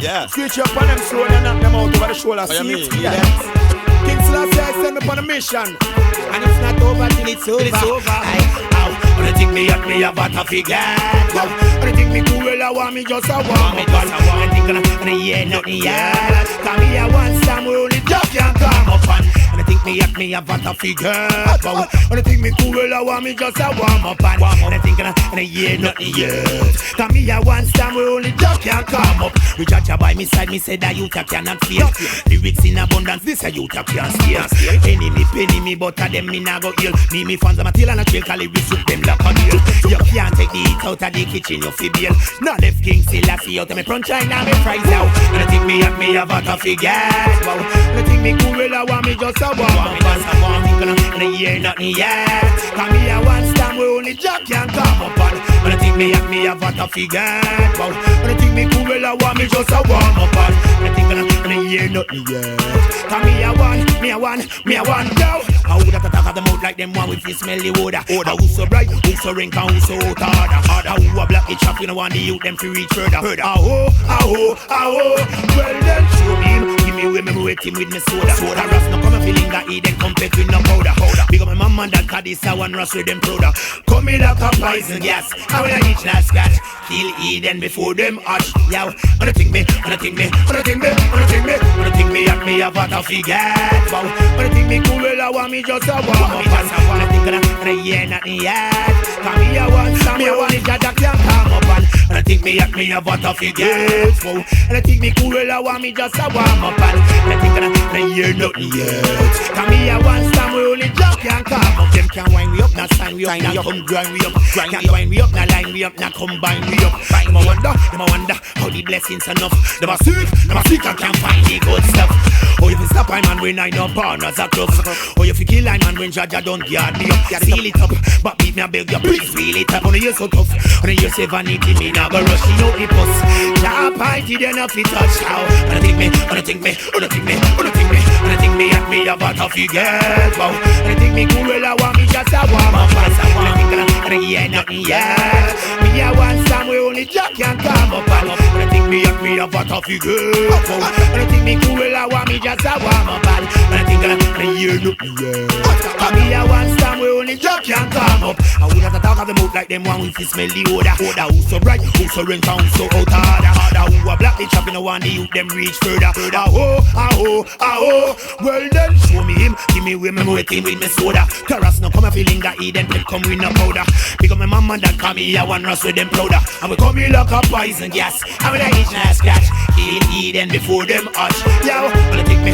Yeah. Switch up on them shoulder and knock them out over the shoulder. What you See? mean? Yeah. King Selassie send me on a mission. And it's not over till it's over. When they think me at me about to forget. When they think me cool, I want me just a warm up. When they think I'm yeah, nothing yet. Cause me I want some only just can't come up on. When they think me at me about to forget. When they think me cool, I want me just a warm up. When they think I'm yeah, nothing yet. Cause me I want some only just can't come up. We judge by me side, me say that you cannot feel. Lyrics in abundance, this a you can't steal. Enemy penny me, but a them me nah go ill. Me fans of my tail and a trail, call it with them lock on you. You can't take the heat out of the kitchen, you feel bail. Now left King Selassie out of me front line, now me fries now. And I think me at me about to forget. Wow. And I think me cool, well I want me just a warm up. And I hear nothing yet. Cause me I want stand where only Jack can come up on. And I think me at me about to forget. Wow. And I think me cool, well I want me just a warm up on. And I think and I hear nothing yet. Cause me I want, yo. How would I talk of the mouth like them one with you smell the odor? Who so bright, who so rank and who so hot harder? Who a black itch up, you know want the youth them to reach further. Well then show me, give me way me wait him with me soda. Rust no come and feeling that he then compete with no powder. Big up my mama and dad, cause this a one rust with them prouder. Come in like a poison gas, how will I reach that scratch? Kill Eden before them hatch. Yow, wanna think me at me about to forget. Wanna think me cool, well I want me just a warm up. Wanna think and I hear nothing yet. Cause me I want some, me I want it that can't come up. And I think me at me about to forget. And I think me cool, well I want me just a warm up. And I think and I hear nothing yet. Cause me I want some, we only just can't come up. Them can't wind me up, not sign me up, not come grind me up. Can't wind me up, not line me up, not combine me up. Them a wonder how the blessings enough. Them a seek and can't find the good stuff. Oh, if you stop I man when I no partners a club. Oh, if you kill I man when Jaja don't guard me up. Seal it up, but beat me I beg you, please feel it up. When you so tough, when you say vanity, me now go rushing out the bus. Can't party then if it touch how. Wanna think me at me about to forget. Wanna think me cool, well I want me just a warm up. Wanna think and I hear nothing yet. Me I want some way only Jack can come up. Wanna think me at me about to forget. Wanna think me cool, well I want me just a warm up. Wanna think and I hear nothing yet. Me I want some way only Jack can come up. I would have to talk of the mouth like them one with the smell the odor. Who so bright, who so rank and who so out harder. Who a black bitch up in the one the youth them reach further. Well then show me him, give me way me wait him with me soda. Cause no come a feeling that he then come with no powder. Because my mama that call me I want rust with them prouder. And we come here like a poison gas. And when I eat and I scratch, kill Eden before them hatch. Yo, wanna think me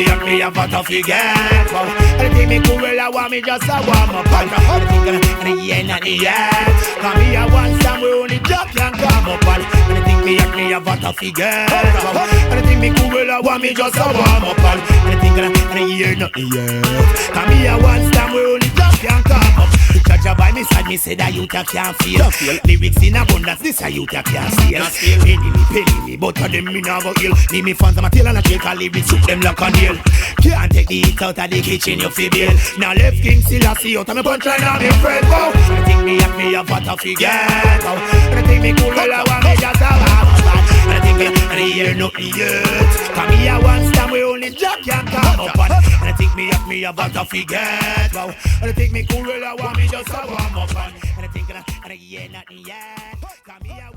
at me about to forget. Wanna think me cool, well I want me just a warm up. Wanna think and I hear nothing yet. Cause me I want some we only Jack can come up. Wanna think me at me about to forget. Wanna think me cool, well I want me just a warm up. Wanna think and I hear nothing yet. Cause me I want some we only Jack can come up. Judge by me side, me say that you can't feel. Lyrics in abundance, this a you can't steal. Penny me, but of them me nah go ill. Me fans of my tail and a trail, call lyrics up them like a nail. Can't take the heat out of the kitchen, you feel bail. Now left King Selassie out of me punchline and me friend. And I think me at me about to forget. And I think me cool, well I want me just a warm up. And I think and I hear nothing yet. Cause me I want stand we only Jack can come up. And I think me at me about to forget. And I think me cool, well I want me just a warm up. And I think and I hear nothing yet. Cause me I